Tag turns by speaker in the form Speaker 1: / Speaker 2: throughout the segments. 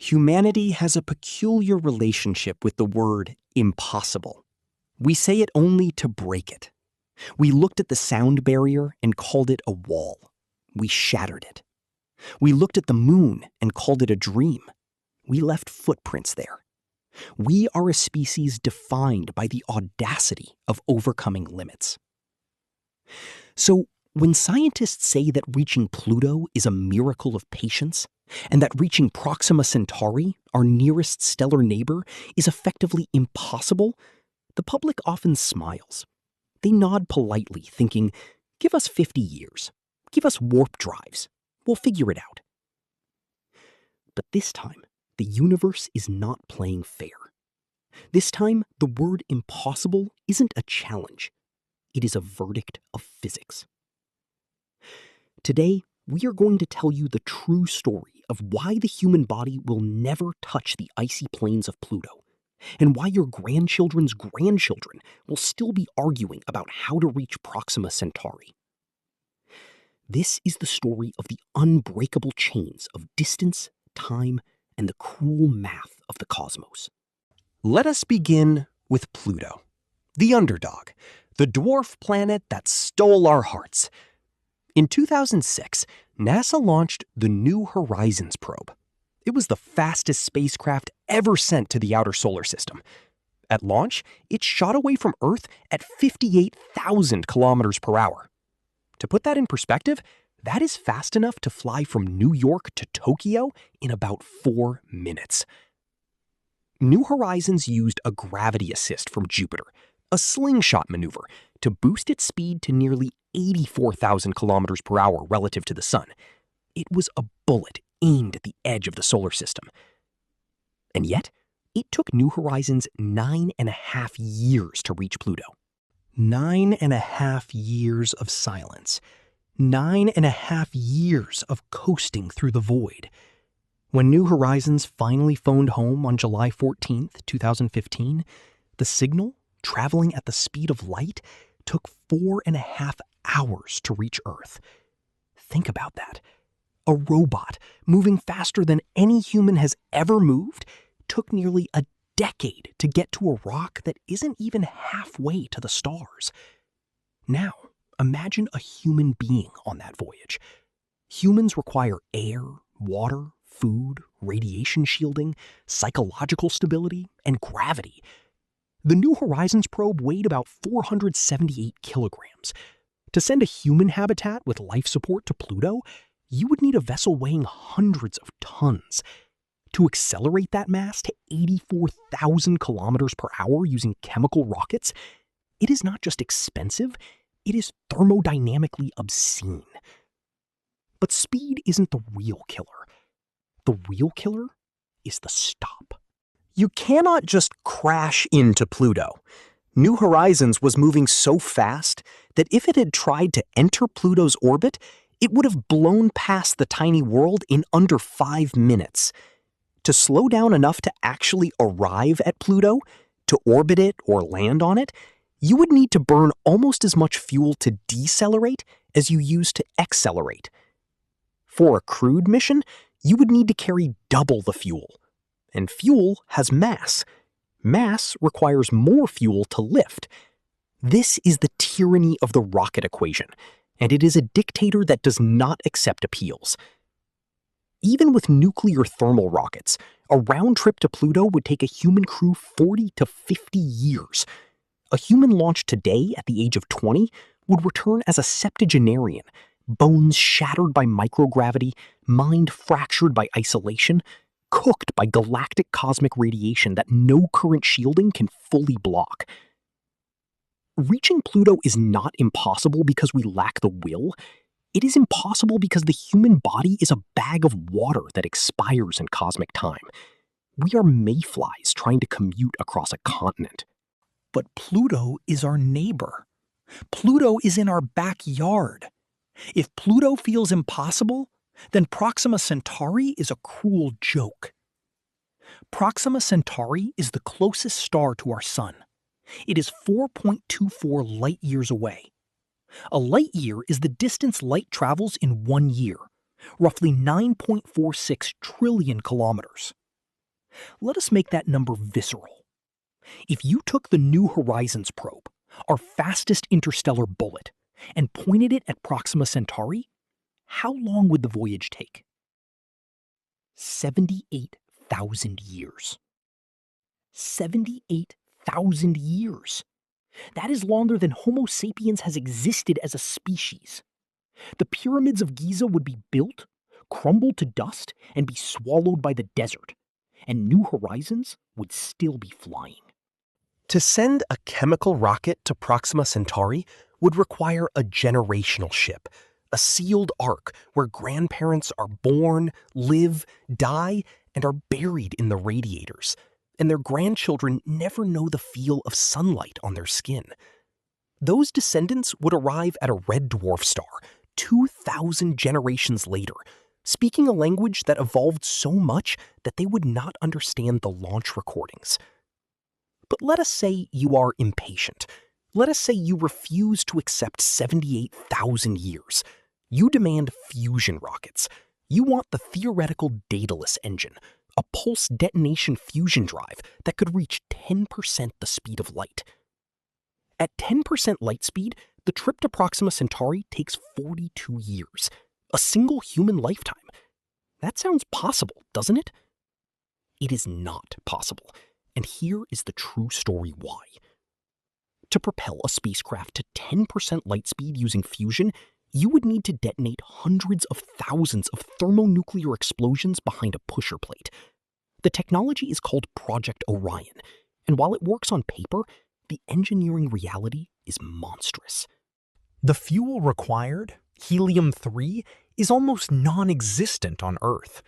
Speaker 1: Humanity has a peculiar relationship with the word impossible. We say it only to break it. We looked at the sound barrier and called it a wall. We shattered it. We looked at the moon and called it a dream. We left footprints there. We are a species defined by the audacity of overcoming limits. So, when scientists say that reaching Pluto is a miracle of patience, and that reaching Proxima Centauri, our nearest stellar neighbor, is effectively impossible, the public often smiles. They nod politely, thinking, give us 50 years. Give us warp drives. We'll figure it out. But this time, the universe is not playing fair. This time, the word impossible isn't a challenge. It is a verdict of physics. Today, we are going to tell you the true story of why the human body will never touch the icy plains of Pluto, and why your grandchildren's grandchildren will still be arguing about how to reach Proxima Centauri. This is the story of the unbreakable chains of distance, time, and the cruel math of the cosmos. Let us begin with Pluto, the underdog, the dwarf planet that stole our hearts. In 2006, NASA launched the New Horizons probe. It was the fastest spacecraft ever sent to the outer solar system. At launch, it shot away from Earth at 58,000 kilometers per hour. To put that in perspective, that is fast enough to fly from New York to Tokyo in about 4 minutes. New Horizons used a gravity assist from Jupiter, a slingshot maneuver, to boost its speed to nearly 84,000 kilometers per hour relative to the sun. It was a bullet aimed at the edge of the solar system. And yet, it took New Horizons 9.5 years to reach Pluto. 9.5 years of silence. 9.5 years of coasting through the void. When New Horizons finally phoned home on July 14th, 2015, the signal, traveling at the speed of light, took 4.5 hours to reach Earth. Think about that. A robot, moving faster than any human has ever moved, took nearly a decade to get to a rock that isn't even halfway to the stars. Now, imagine a human being on that voyage. Humans require air, water, food, radiation shielding, psychological stability, and gravity. The New Horizons probe weighed about 478 kilograms. To send a human habitat with life support to Pluto, you would need a vessel weighing hundreds of tons. To accelerate that mass to 84,000 kilometers per hour using chemical rockets, it is not just expensive, it is thermodynamically obscene. But speed isn't the real killer. The real killer is the stop. You cannot just crash into Pluto. New Horizons was moving so fast that if it had tried to enter Pluto's orbit, it would have blown past the tiny world in under 5 minutes. To slow down enough to actually arrive at Pluto, to orbit it or land on it, you would need to burn almost as much fuel to decelerate as you use to accelerate. For a crewed mission, you would need to carry double the fuel. And fuel has mass. Mass requires more fuel to lift. This is the tyranny of the rocket equation, and it is a dictator that does not accept appeals. Even with nuclear thermal rockets, a round trip to Pluto would take a human crew 40 to 50 years. A human launched today at the age of 20 would return as a septuagenarian, bones shattered by microgravity, mind fractured by isolation, cooked by galactic cosmic radiation that no current shielding can fully block. Reaching Pluto is not impossible because we lack the will. It is impossible because the human body is a bag of water that expires in cosmic time. We are mayflies trying to commute across a continent. But Pluto is our neighbor. Pluto is in our backyard. If Pluto feels impossible, then Proxima Centauri is a cruel joke. Proxima Centauri is the closest star to our Sun. It is 4.24 light-years away. A light-year is the distance light travels in 1 year, roughly 9.46 trillion kilometers. Let us make that number visceral. If you took the New Horizons probe, our fastest interstellar bullet, and pointed it at Proxima Centauri, how long would the voyage take? 78,000 years. 78,000 years. That is longer than Homo sapiens has existed as a species. The pyramids of Giza would be built, crumble to dust, and be swallowed by the desert, and New Horizons would still be flying.
Speaker 2: To send a chemical rocket to Proxima Centauri would require a generational ship, a sealed ark where grandparents are born, live, die, and are buried in the radiators, and their grandchildren never know the feel of sunlight on their skin. Those descendants would arrive at a red dwarf star 2,000 generations later, speaking a language that evolved so much that they would not understand the launch recordings. But let us say you are impatient. Let us say you refuse to accept 78,000 years. You demand fusion rockets. You want the theoretical Daedalus engine, a pulse detonation fusion drive that could reach 10% the speed of light. At 10% light speed, the trip to Proxima Centauri takes 42 years, a single human lifetime. That sounds possible, doesn't it? It is not possible, and here is the true story why. To propel a spacecraft to 10% light speed using fusion, you would need to detonate hundreds of thousands of thermonuclear explosions behind a pusher plate. The technology is called Project Orion, and while it works on paper, the engineering reality is monstrous.
Speaker 3: The fuel required, helium-3, is almost non-existent on Earth.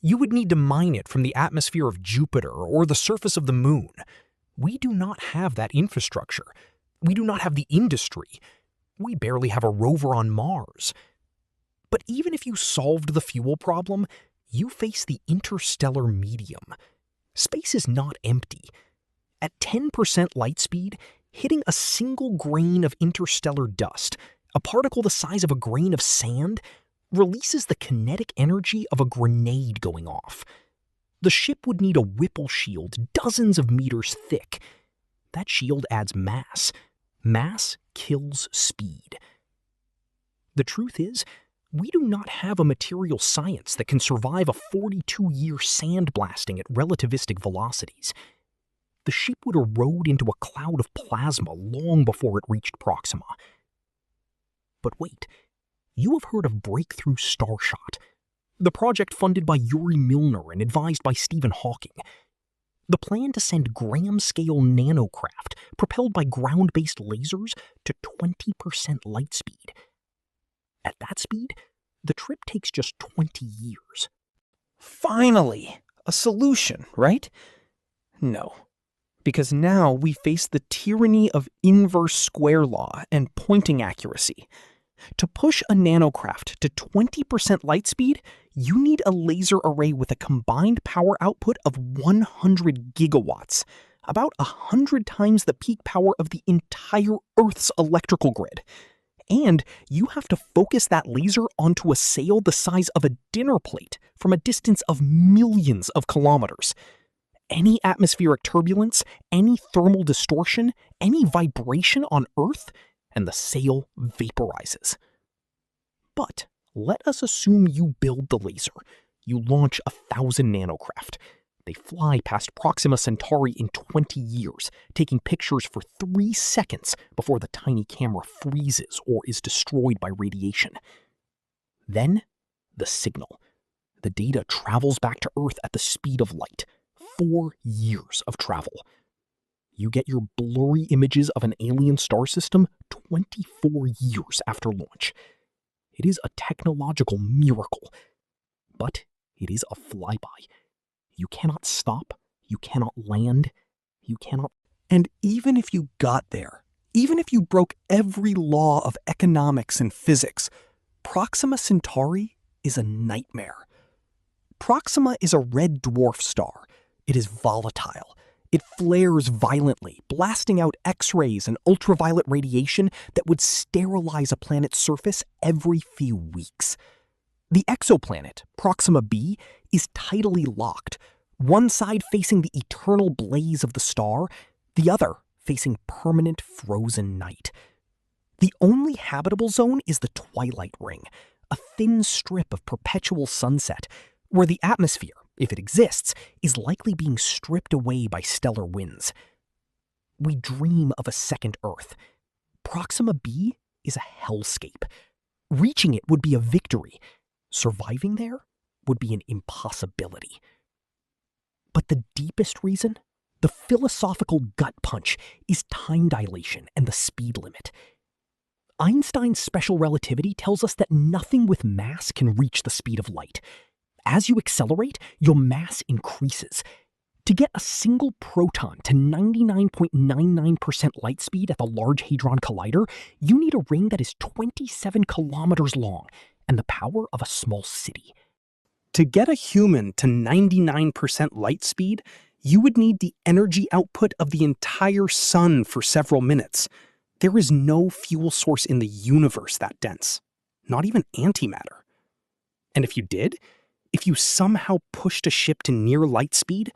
Speaker 3: You would need to mine it from the atmosphere of Jupiter or the surface of the Moon. We do not have that infrastructure. We do not have the industry. We barely have a rover on Mars. But even if you solved the fuel problem, you face the interstellar medium. Space is not empty. At 10% light speed, hitting a single grain of interstellar dust, a particle the size of a grain of sand, releases the kinetic energy of a grenade going off. The ship would need a Whipple shield dozens of meters thick. That shield adds mass. Mass kills speed. The truth is, we do not have a material science that can survive a 42-year sandblasting at relativistic velocities. The ship would erode into a cloud of plasma long before it reached Proxima. But wait, you have heard of Breakthrough Starshot, the project funded by Yuri Milner and advised by Stephen Hawking. The plan to send gram-scale nanocraft propelled by ground-based lasers to 20% light speed. At that speed, the trip takes just 20 years.
Speaker 4: Finally, a solution, right? No. Because now we face the tyranny of inverse square law and pointing accuracy. To push a nanocraft to 20% light speed, you need a laser array with a combined power output of 100 gigawatts, about 100 times the peak power of the entire Earth's electrical grid. And you have to focus that laser onto a sail the size of a dinner plate from a distance of millions of kilometers. Any atmospheric turbulence, any thermal distortion, any vibration on Earth, and the sail vaporizes. But let us assume you build the laser. You launch 1,000 nanocraft. They fly past Proxima Centauri in 20 years, taking pictures for 3 seconds before the tiny camera freezes or is destroyed by radiation. Then, the signal. The data travels back to Earth at the speed of light. 4 years of travel. You get your blurry images of an alien star system 24 years after launch. It is a technological miracle, but it is a flyby. You cannot stop, you cannot land, you cannot... And even if you got there, even if you broke every law of economics and physics, Proxima Centauri is a nightmare. Proxima is a red dwarf star. It is volatile. It flares violently, blasting out X-rays and ultraviolet radiation that would sterilize a planet's surface every few weeks. The exoplanet, Proxima b, is tidally locked.
Speaker 1: one side facing the eternal blaze of the star, the other facing permanent frozen night. The only habitable zone is the twilight ring, a thin strip of perpetual sunset, where the atmosphere, if it exists, is likely being stripped away by stellar winds. We dream of a second Earth. Proxima b is a hellscape. Reaching it would be a victory. Surviving there would be an impossibility. But the deepest reason, the philosophical gut punch, is time dilation and the speed limit. Einstein's special relativity tells us that nothing with mass can reach the speed of light. As you accelerate, your mass increases. To get a single proton to 99.99% light speed at the Large Hadron Collider, you need a ring that is 27 kilometers long and the power of a small city. To get a human to 99% light speed, you would need the energy output of the entire sun for several minutes. There is no fuel source in the universe that dense, not even antimatter. And if you did, if you somehow pushed a ship to near light speed,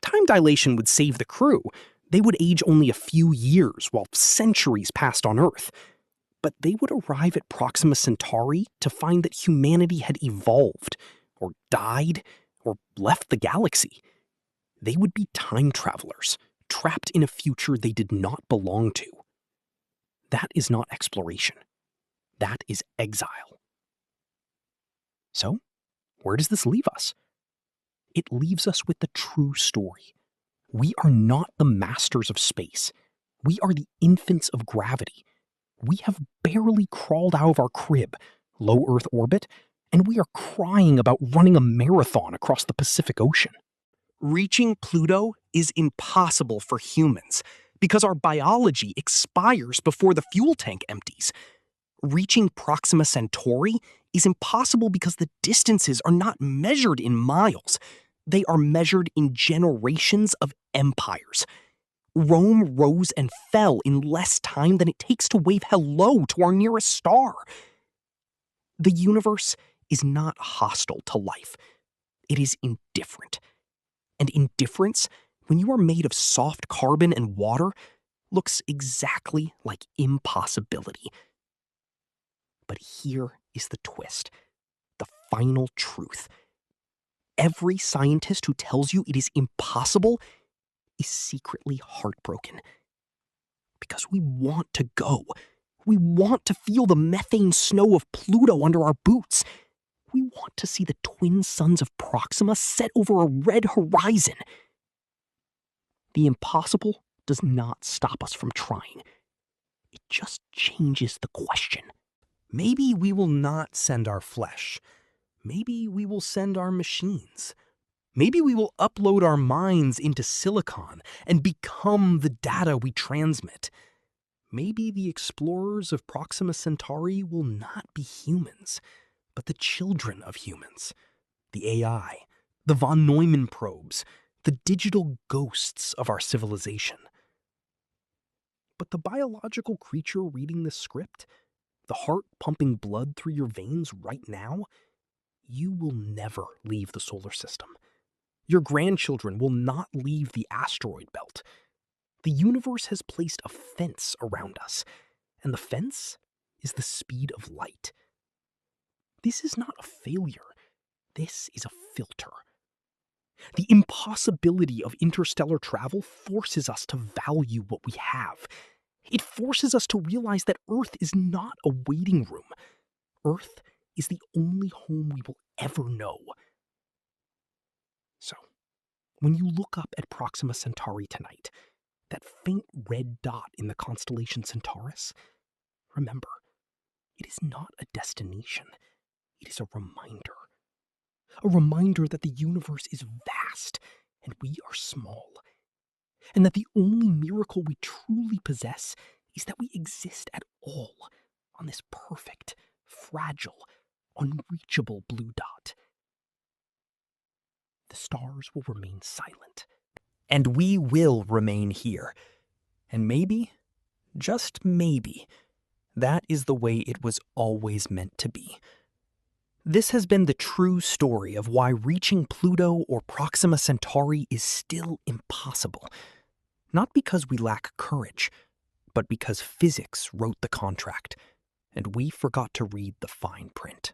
Speaker 1: time dilation would save the crew. They would age only a few years while centuries passed on Earth. But they would arrive at Proxima Centauri to find that humanity had evolved, or died, or left the galaxy. They would be time travelers, trapped in a future they did not belong to. That is not exploration. That is exile. So, where does this leave us? It leaves us with the true story. We are not the masters of space. We are the infants of gravity. We have barely crawled out of our crib, low Earth orbit, and we are crying about running a marathon across the Pacific Ocean. Reaching Pluto is impossible for humans because our biology expires before the fuel tank empties. Reaching Proxima Centauri is impossible because the distances are not measured in miles. They are measured in generations of empires. Rome rose and fell in less time than it takes to wave hello to our nearest star. The universe is not hostile to life. It is indifferent. And indifference, when you are made of soft carbon and water, looks exactly like impossibility. But here is the twist, the final truth. Every scientist who tells you it is impossible is secretly heartbroken. Because we want to go. We want to feel the methane snow of Pluto under our boots. We want to see the twin suns of Proxima set over a red horizon. The impossible does not stop us from trying. It just changes the question. Maybe we will not send our flesh. Maybe we will send our machines. Maybe we will upload our minds into silicon and become the data we transmit. Maybe the explorers of Proxima Centauri will not be humans, but the children of humans, the AI, the von Neumann probes, the digital ghosts of our civilization. But the biological creature reading this script, the heart pumping blood through your veins right now, you will never leave the solar system. Your grandchildren will not leave the asteroid belt. The universe has placed a fence around us, and the fence is the speed of light. This is not a failure. This is a filter. The impossibility of interstellar travel forces us to value what we have. It forces us to realize that Earth is not a waiting room. Earth is the only home we will ever know. So, when you look up at Proxima Centauri tonight, that faint red dot in the constellation Centaurus, remember, it is not a destination. It is a reminder. A reminder that the universe is vast and we are small. And that the only miracle we truly possess is that we exist at all on this perfect, fragile, unreachable blue dot. The stars will remain silent. And we will remain here. And maybe, just maybe, that is the way it was always meant to be.
Speaker 3: This has been the true story of why reaching Pluto or Proxima Centauri is still impossible. Not because we lack courage, but because physics wrote the contract, and we forgot to read the fine print.